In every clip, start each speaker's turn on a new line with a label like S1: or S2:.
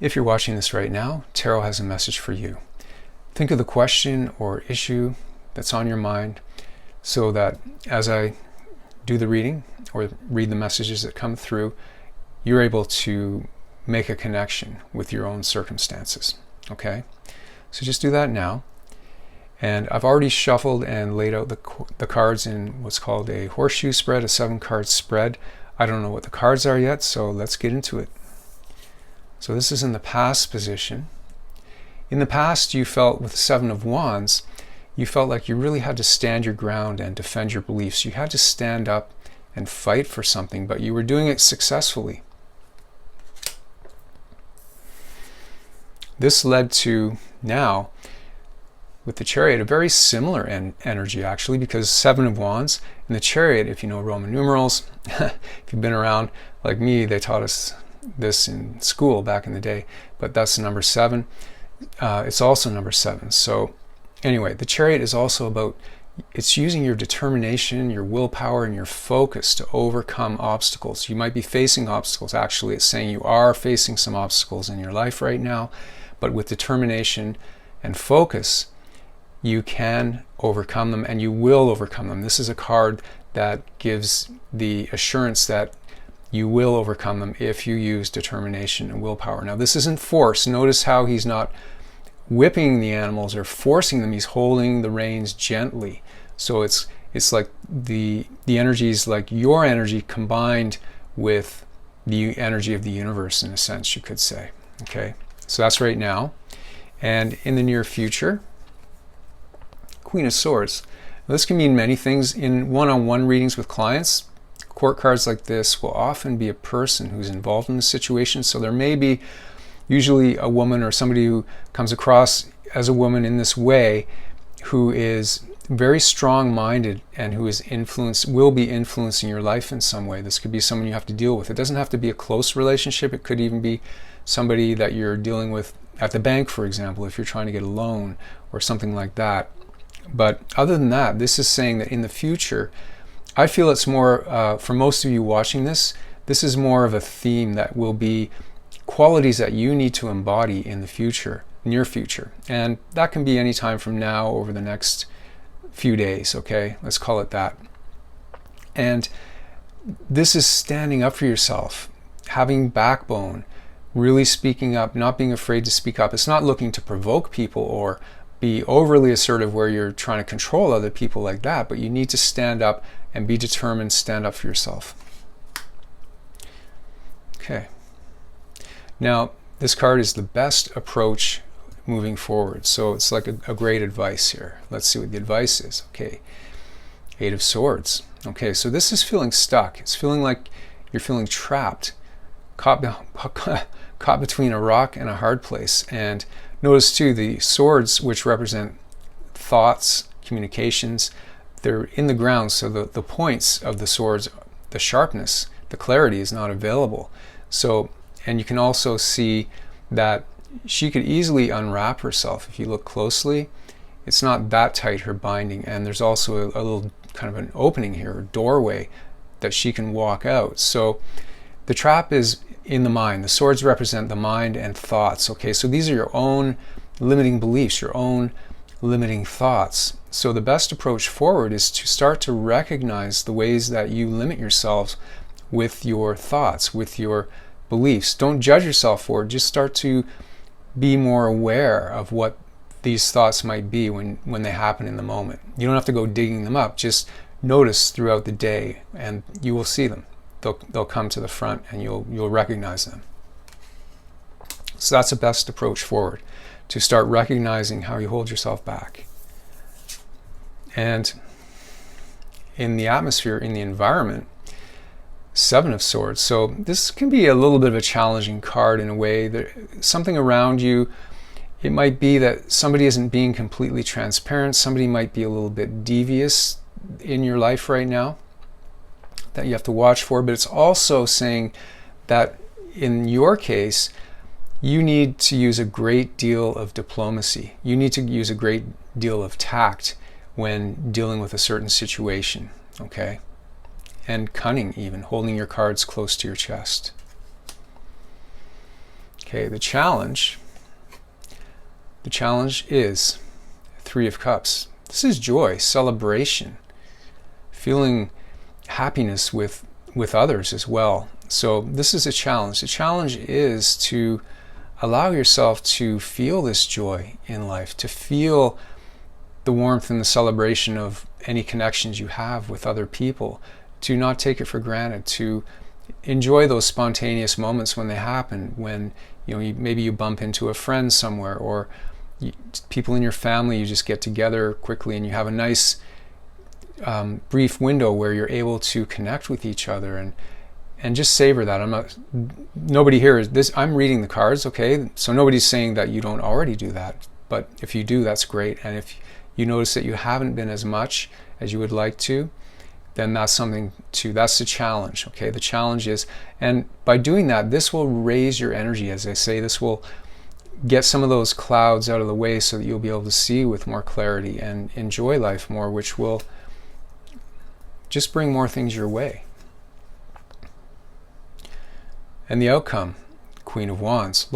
S1: If you're watching this right now, Tarot has a message for you. Think of the question or issue that's on your mind so that as I do the reading or read the messages that come through, you're able to make a connection with your own circumstances. Okay? So just do that now. And I've already shuffled and laid out the cards in what's called a horseshoe spread, a 7-card spread. I don't know what the cards are yet, so let's get into it. So this is in the past position. In the past, you felt with the 7 of Wands, you felt like you really had to stand your ground and defend your beliefs. You had to stand up and fight for something, but you were doing it successfully. This led to now, with the Chariot, a very similar energy actually, because 7 of Wands and the Chariot, if you know Roman numerals, if you've been around like me, they taught us this in school back in the day, but that's the number 7. It's also number 7. So anyway, the Chariot is also about, it's using your determination, your willpower, and your focus to overcome obstacles. You might be facing obstacles. Actually, it's saying you are facing some obstacles in your life right now, but with determination and focus, you can overcome them, and you will overcome them. This is a card that gives the assurance that you will overcome them if you use determination and willpower. Now, this isn't force. Notice how he's not whipping the animals or forcing them. He's holding the reins gently. So it's like the energy is like your energy combined with the energy of the universe, in a sense, you could say. Okay, so that's right now. And in the near future, Queen of Swords. Now, this can mean many things. In one-on-one readings with clients, court cards like this will often be a person who's involved in the situation. So there may be usually a woman or somebody who comes across as a woman in this way who is very strong-minded and who is will be influencing your life in some way. This could be someone you have to deal with. It doesn't have to be a close relationship. It could even be somebody that you're dealing with at the bank, for example, if you're trying to get a loan or something like that. But other than that, this is saying that in the future, I feel it's more, for most of you watching this, this is more of a theme that will be qualities that you need to embody in the future, near future. And that can be any time from now over the next few days, okay? Let's call it that. And this is standing up for yourself, having backbone, really speaking up, not being afraid to speak up. It's not looking to provoke people or be overly assertive where you're trying to control other people like that, but you need to stand up and be determined, stand up for yourself. Okay. Now, this card is the best approach moving forward. So it's like a great advice here. Let's see what the advice is. Okay. 8 of Swords. Okay, so this is feeling stuck. It's feeling like you're feeling trapped, caught between a rock and a hard place. And notice too, the swords, which represent thoughts, communications, they're in the ground, so the points of the swords, the sharpness, the clarity is not available. So, and you can also see that she could easily unwrap herself. If you look closely, it's not that tight, her binding, and there's also a little kind of an opening here, a doorway that she can walk out. So the trap is in the mind. The swords represent the mind and thoughts. Okay, so these are your own limiting beliefs, your own limiting thoughts. So the best approach forward is to start to recognize the ways that you limit yourselves with your thoughts, with your beliefs. Don't judge yourself for it. Just start to be more aware of what these thoughts might be when they happen in the moment. You don't have to go digging them up. Just notice throughout the day and you will see them. They'll come to the front and you'll recognize them. So that's the best approach forward, to start recognizing how you hold yourself back. And in the atmosphere, in the environment, 7 of Swords. So this can be a little bit of a challenging card in a way. That something around you, it might be that somebody isn't being completely transparent. Somebody might be a little bit devious in your life right now that you have to watch for. But it's also saying that in your case, you need to use a great deal of diplomacy. You need to use a great deal of tact when dealing with a certain situation, okay? And cunning even, holding your cards close to your chest. Okay, the challenge is Three of Cups. This is joy, celebration, feeling happiness with others as well. So this is a challenge. The challenge is to allow yourself to feel this joy in life, to feel the warmth and the celebration of any connections you have with other people, to not take it for granted, to enjoy those spontaneous moments when they happen, when maybe you bump into a friend somewhere, or people in your family, you just get together quickly and you have a nice brief window where you're able to connect with each other, and just savor that. Nobody here is this. I'm reading the cards, okay? So nobody's saying that you don't already do that, but if you do, that's great. And if you notice that you haven't been as much as you would like to, then that's something that's the challenge, okay? The challenge is, and by doing that, this will raise your energy, as I say. This will get some of those clouds out of the way so that you'll be able to see with more clarity and enjoy life more, which will just bring more things your way. And the outcome, Queen of Wands.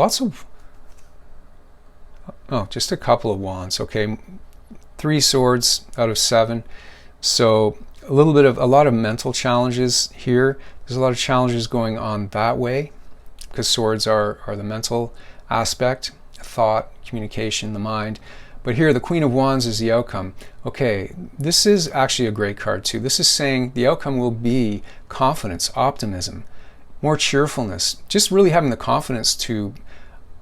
S1: Just a couple of wands, okay? 3 swords out of 7. So a lot of mental challenges here. There's a lot of challenges going on that way, because swords are the mental aspect, thought, communication, the mind. But here, the Queen of Wands is the outcome. Okay, this is actually a great card too. This is saying the outcome will be confidence, optimism, more cheerfulness, just really having the confidence to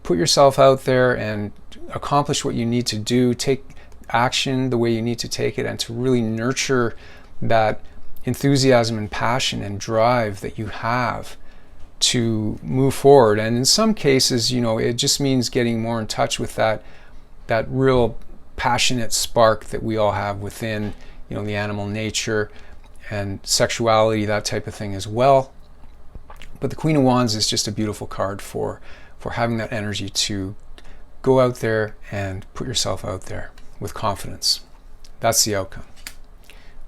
S1: put yourself out there and accomplish what you need to do, take action the way you need to take it, and to really nurture that enthusiasm and passion and drive that you have to move forward. And in some cases, it just means getting more in touch with that real passionate spark that we all have within, the animal nature and sexuality, that type of thing as well. But the Queen of Wands is just a beautiful card for having that energy to go out there and put yourself out there with confidence. That's the outcome.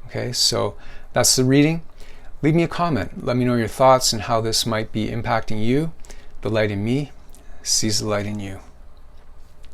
S1: Okay, so that's the reading. Leave me a comment. Let me know your thoughts and how this might be impacting you. The light in me sees the light in you.